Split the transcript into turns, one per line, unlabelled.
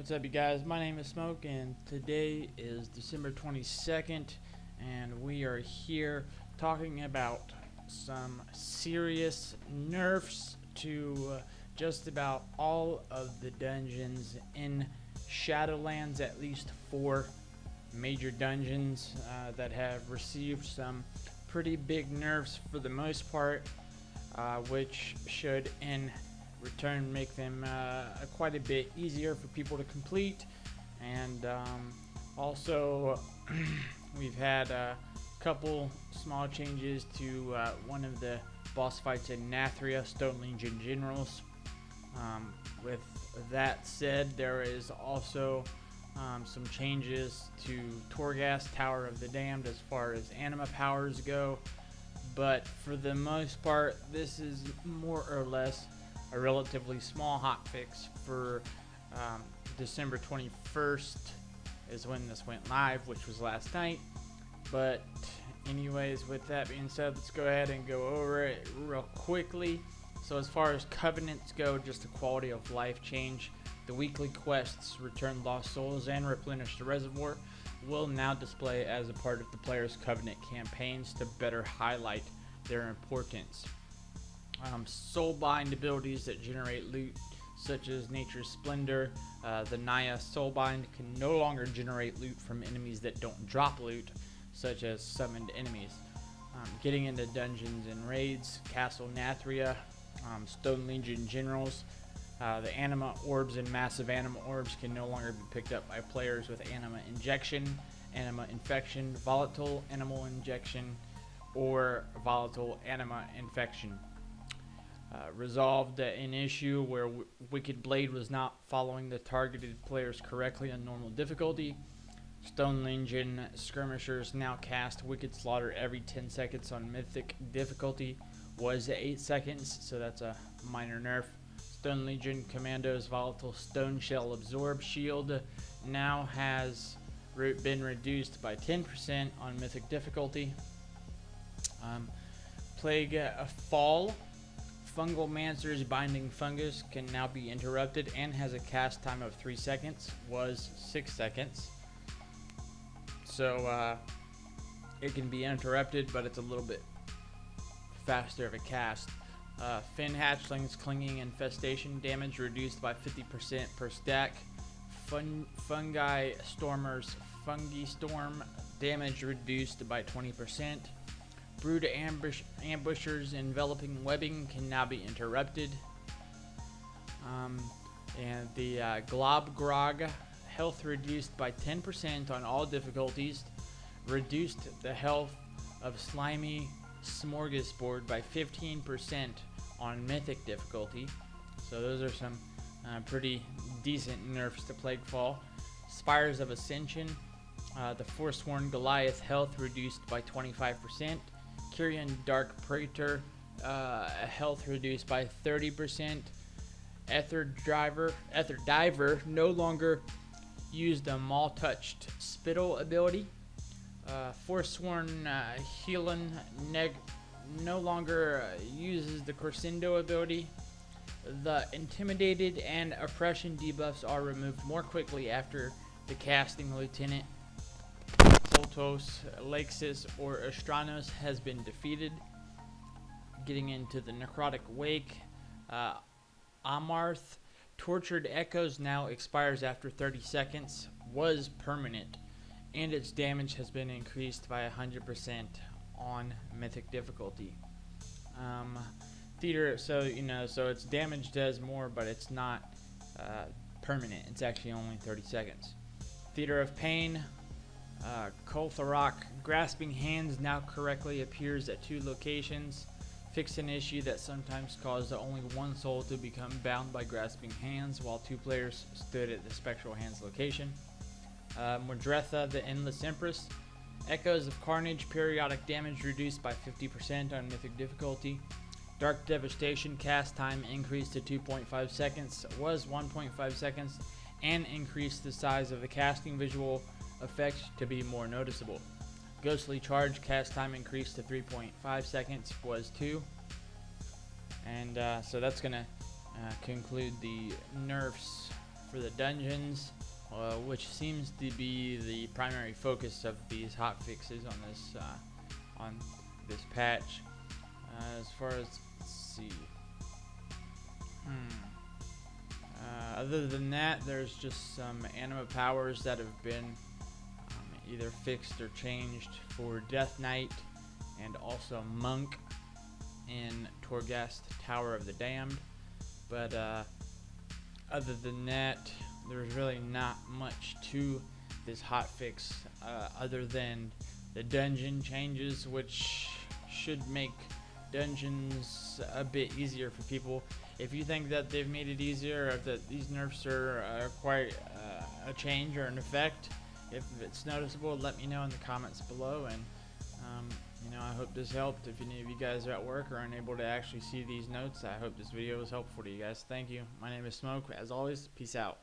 What's up, you guys? My name is Smoke, and today is December 22nd, and we are here talking about some serious nerfs to just about all of the dungeons in Shadowlands. At least 4 major dungeons that have received some pretty big nerfs for the most part, which should in return make them quite a bit easier for people to complete. And also we've had a couple small changes to one of the boss fights in Nathria, Stone Legion Generals. With that said, there is also some changes to Torghast, Tower of the Damned, as far as anima powers go, but for the most part this is more or less a relatively small hotfix for December 21st is when this went live, which was last night. But anyways, with that being said, let's go ahead and go over it real quickly. So as far as covenants go, just a quality of life change. The weekly quests, return lost souls and replenish the reservoir, will now display as a part of the player's covenant campaigns to better highlight their importance. Soulbind abilities that generate loot, such as Nature's Splendor. The Naya Soulbind can no longer generate loot from enemies that don't drop loot, such as summoned enemies. Getting into dungeons and raids, Castle Nathria, Stone Legion Generals. The Anima Orbs and Massive Anima Orbs can no longer be picked up by players with Anima Injection, Anima Infection, Volatile Animal Injection, or Volatile Anima Infection. Resolved an issue where Wicked Blade was not following the targeted players correctly on normal difficulty. Stone Legion Skirmishers now cast Wicked Slaughter every 10 seconds on Mythic difficulty. Was 8 seconds, so that's a minor nerf. Stone Legion Commandos Volatile Stone Shell Absorb Shield now has been reduced by 10% on Mythic difficulty. Plague Fall. Fungal Mancer's Binding Fungus can now be interrupted and has a cast time of 3 seconds, was 6 seconds. So it can be interrupted, but it's a little bit faster of a cast. Fin Hatchling's Clinging Infestation damage reduced by 50% per stack. Fungi Stormer's Fungi Storm damage reduced by 20%. Brood Ambushers Enveloping Webbing can now be interrupted. And the Globgrog health reduced by 10% on all difficulties. Reduced the health of Slimy Smorgasbord by 15% on Mythic difficulty. So those are some pretty decent nerfs to Plaguefall. Spires of Ascension. The Forsworn Goliath health reduced by 25%. Kyrian Dark Praetor health reduced by 30%. Ether Diver no longer used the Maul Touched Spittle ability. Forsworn Healan no longer uses the Crescendo ability. The Intimidated and Oppression debuffs are removed more quickly after the casting Lieutenant Soltos, Lexus, or Astranos has been defeated. Getting into the Necrotic Wake, Amarth Tortured Echoes now expires after 30 seconds, was permanent, and its damage has been increased by 100% on Mythic difficulty. Theater, so its damage does more, but it's not permanent. It's actually only 30 seconds. Theater of Pain. Koltharok Grasping Hands now correctly appears at 2 locations. Fixed an issue that sometimes caused only one soul to become bound by Grasping Hands while 2 players stood at the Spectral Hands location. Mordretha the Endless Empress. Echoes of Carnage periodic damage reduced by 50% on Mythic difficulty. Dark Devastation cast time increased to 2.5 seconds, was 1.5 seconds, and increased the size of the casting visual effect to be more noticeable. Ghostly Charge cast time increased to 3.5 seconds, was 2. And so that's going to conclude the nerfs for the dungeons, which seems to be the primary focus of these hot fixes on this patch. As far as, let's see, other than that, there's just some anima powers that have been either fixed or changed for Death Knight and also Monk in Torghast Tower of the Damned. But other than that, there's really not much to this hotfix other than the dungeon changes, which should make dungeons a bit easier for people. If you think that they've made it easier, or that these nerfs are quite a change or an effect, if it's noticeable, let me know in the comments below. And I hope this helped. If any of you guys are at work or unable to actually see these notes, I hope this video was helpful to you guys. Thank you. My name is Smoke. As always, peace out.